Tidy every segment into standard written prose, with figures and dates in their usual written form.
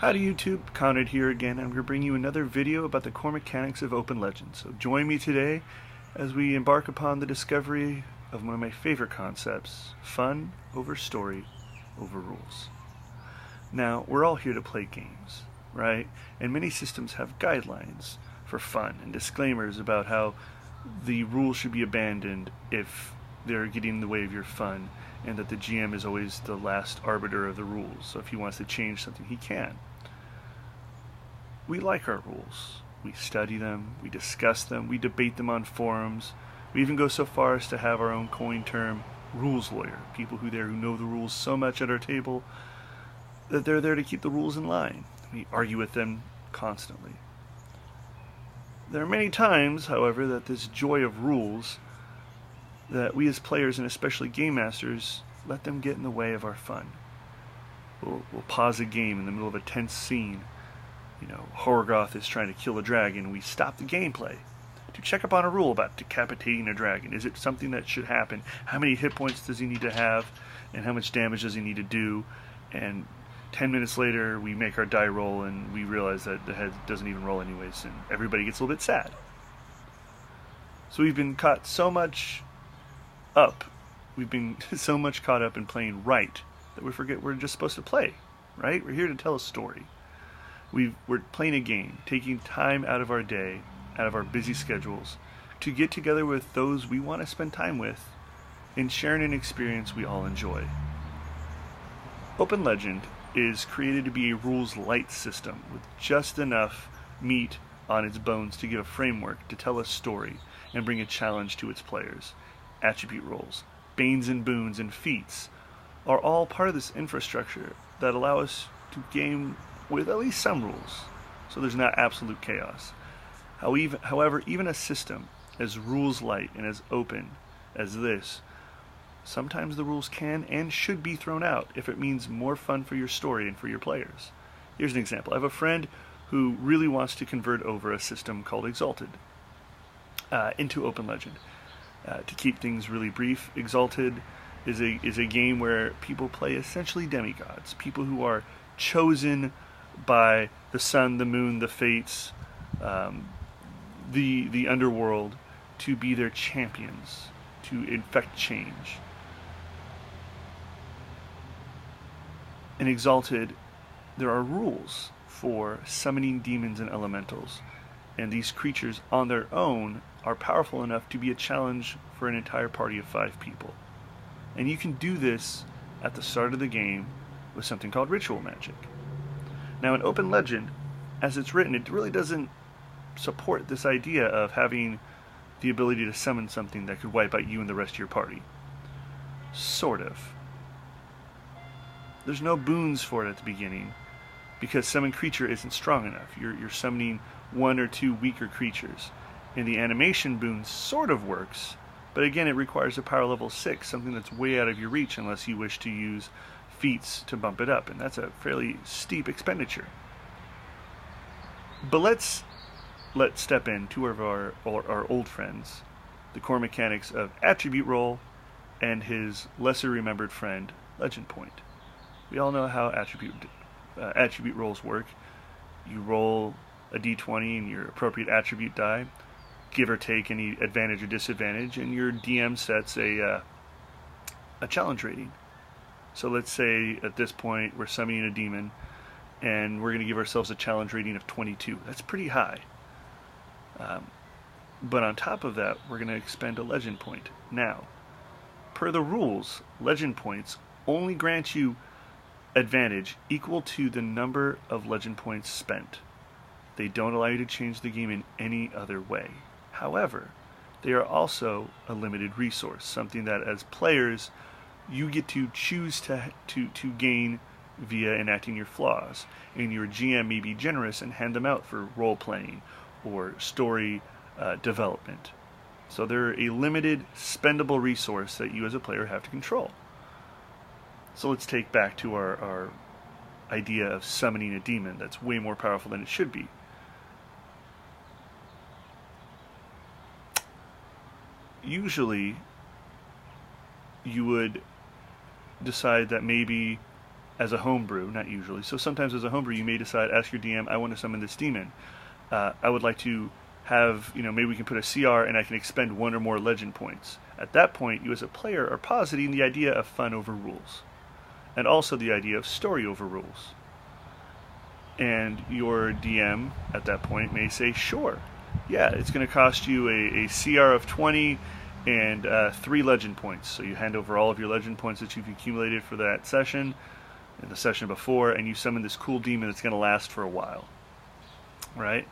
Howdy YouTube, Conrad here again. I'm going to bring you another video about the core mechanics of Open Legend. So join me today as we embark upon the discovery of one of my favorite concepts, fun over story over rules. Now, we're all here to play games, right? And many systems have guidelines for fun and disclaimers about how the rules should be abandoned if they're getting in the way of your fun, and that the GM is always the last arbiter of the rules. So if he wants to change something, he can. We like our rules. We study them, we discuss them, we debate them on forums. We even go so far as to have our own coin term, rules lawyer, people who know the rules so much at our table that they're there to keep the rules in line. We argue with them constantly. There are many times, however, that this joy of rules, that we as players and especially game masters let them get in the way of our fun. We'll pause a game in the middle of a tense scene. You know, Horgoth is trying to kill a dragon. We stop the gameplay to check up on a rule about decapitating a dragon. Is it something that should happen? How many hit points does he need to have? And how much damage does he need to do? And 10 minutes later, we make our die roll and we realize that the head doesn't even roll anyways, and everybody gets a little bit sad. So we've been caught so much up. We've been so much caught up in playing right that we forget we're just supposed to play, right? We're here to tell a story. We're playing a game, taking time out of our day, out of our busy schedules, to get together with those we want to spend time with and sharing an experience we all enjoy. Open Legend is created to be a rules-light system with just enough meat on its bones to give a framework to tell a story and bring a challenge to its players. Attribute roles, banes and boons, and feats are all part of this infrastructure that allow us to game with at least some rules, so there's not absolute chaos. However, even a system as rules-light and as open as this, sometimes the rules can and should be thrown out if it means more fun for your story and for your players. Here's an example. I have a friend who really wants to convert over a system called Exalted into Open Legend. To keep things really brief, Exalted is a game where people play essentially demigods, people who are chosen by the sun, the moon, the fates, the underworld, to be their champions, to effect change. In Exalted, there are rules for summoning demons and elementals, and these creatures on their own are powerful enough to be a challenge for an entire party of 5 people. And you can do this at the start of the game with something called ritual magic. Now in Open Legend, as it's written, it really doesn't support this idea of having the ability to summon something that could wipe out you and the rest of your party. Sort of. There's no boons for it at the beginning, because summon creature isn't strong enough. You're summoning 1 or 2 weaker creatures. And the animation boon sort of works, but again it requires a power level 6, something that's way out of your reach unless you wish to use feats to bump it up, and that's a fairly steep expenditure. But let's step in two of our old friends, the core mechanics of attribute roll and his lesser remembered friend, legend point. We all know how attribute rolls work. You roll a d20 and your appropriate attribute die, give or take any advantage or disadvantage, and your DM sets a challenge rating. So let's say at this point we're summoning a demon and we're going to give ourselves a challenge rating of 22. That's pretty high. But on top of that, we're going to expend a legend point. Now, per the rules, legend points only grant you advantage equal to the number of legend points spent. They don't allow you to change the game in any other way. However, they are also a limited resource, something that as players you get to choose to gain via enacting your flaws, and your GM may be generous and hand them out for role-playing or story development. So they're a limited, spendable resource that you as a player have to control. So let's take back to our idea of summoning a demon that's way more powerful than it should be. Usually, you would decide that maybe as a homebrew, not usually. So sometimes as a homebrew, you may decide, ask your DM, I want to summon this demon. I would like to have, maybe we can put a CR and I can expend 1 or more legend points. At that point, you as a player are positing the idea of fun over rules, and also the idea of story over rules. And your DM at that point may say, sure, yeah, it's going to cost you a CR of 20 and 3 legend points. So you hand over all of your legend points that you've accumulated for that session, and the session before, and you summon this cool demon that's going to last for a while. Right?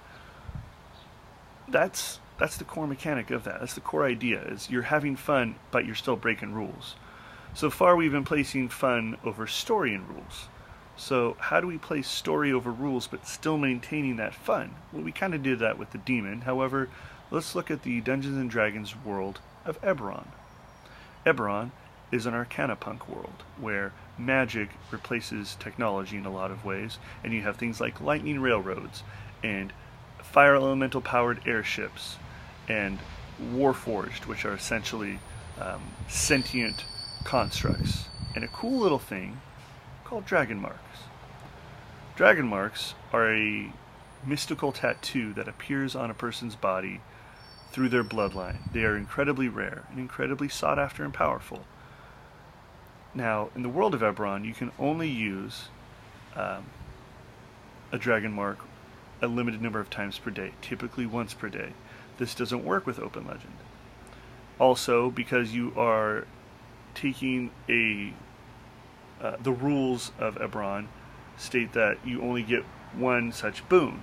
That's the core mechanic of that. That's the core idea, is you're having fun, but you're still breaking rules. So far we've been placing fun over story and rules. So how do we place story over rules but still maintaining that fun? Well, we kind of did that with the demon. However, let's look at the Dungeons & Dragons world of Eberron. Eberron is an Arcanapunk world where magic replaces technology in a lot of ways, and you have things like lightning railroads and fire elemental powered airships and warforged, which are essentially sentient constructs, and a cool little thing called dragon marks. Dragon marks are a mystical tattoo that appears on a person's body through their bloodline. They are incredibly rare and incredibly sought after and powerful. Now, in the world of Eberron, you can only use a dragon mark a limited number of times per day, typically once per day. This doesn't work with Open Legend. Also, because you are taking the rules of Eberron state that you only get one such boon,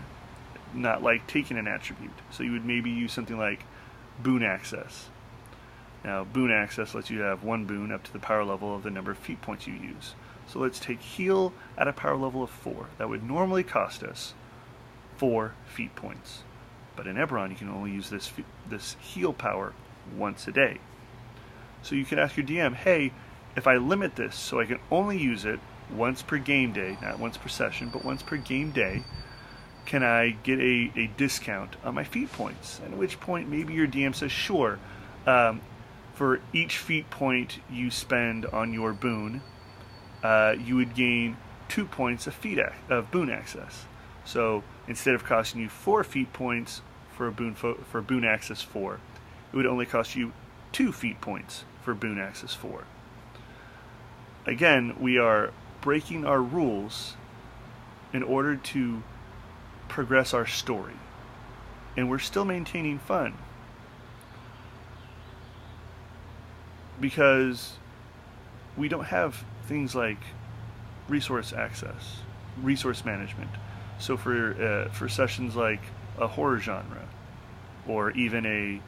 not like taking an attribute. So you would maybe use something like Boon Access. Now, Boon Access lets you have 1 boon up to the power level of the number of feat points you use. So let's take heal at a power level of 4. That would normally cost us 4 feat points. But in Eberron, you can only use this heal power once a day. So you can ask your DM, hey, if I limit this so I can only use it once per game day, not once per session, but once per game day, can I get a discount on my feat points? And at which point maybe your DM says, sure, for each feat point you spend on your boon, you would gain 2 points of boon access. So instead of costing you 4 feat points for boon access 4, it would only cost you 2 feat points for boon access 4. Again, we are breaking our rules in order to progress our story, and we're still maintaining fun, because we don't have things like resource access, resource management. So for sessions like a horror genre, or even a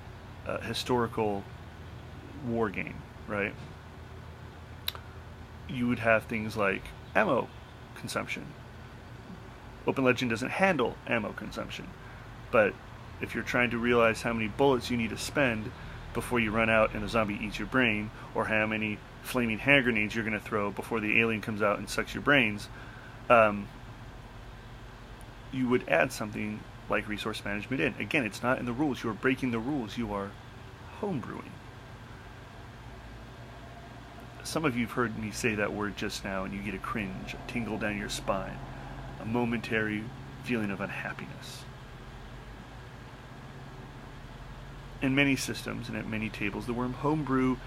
historical war game, right? You would have things like ammo consumption. Open Legend doesn't handle ammo consumption, but if you're trying to realize how many bullets you need to spend before you run out and the zombie eats your brain, or how many flaming hand grenades you're going to throw before the alien comes out and sucks your brains, you would add something like resource management in. Again, it's not in the rules. You are breaking the rules. You are homebrewing. Some of you have heard me say that word just now, and you get a cringe, a tingle down your spine, a momentary feeling of unhappiness. In many systems and at many tables, the word homebrew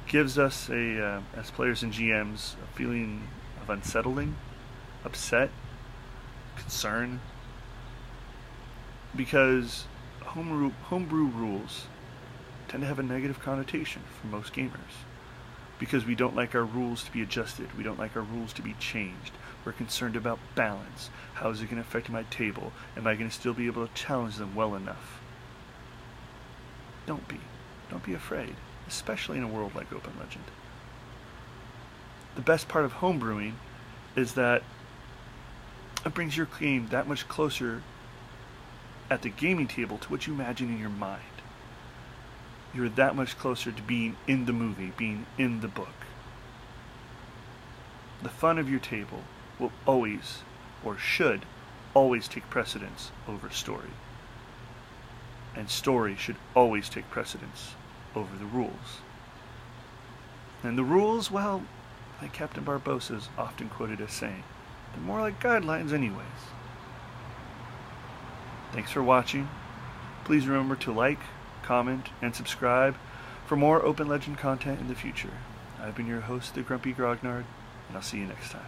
gives us, as players and GMs, a feeling of unsettling, upset, concern, because homebrew rules tend to have a negative connotation for most gamers, because we don't like our rules to be adjusted, we don't like our rules to be changed. We're concerned about balance. How is it going to affect my table? Am I going to still be able to challenge them well enough? Don't be afraid, especially in a world like Open Legend. The best part of homebrewing is that it brings your game that much closer at the gaming table to what you imagine in your mind. You're that much closer to being in the movie, being in the book. The fun of your table will always, or should always, take precedence over story. And story should always take precedence over the rules. And the rules, well, like Captain Barbossa's often quoted as saying. They're more like guidelines anyways. Thanks for watching. Please remember to like, comment, and subscribe for more Open Legend content in the future. I've been your host, the Grumpy Grognard, and I'll see you next time.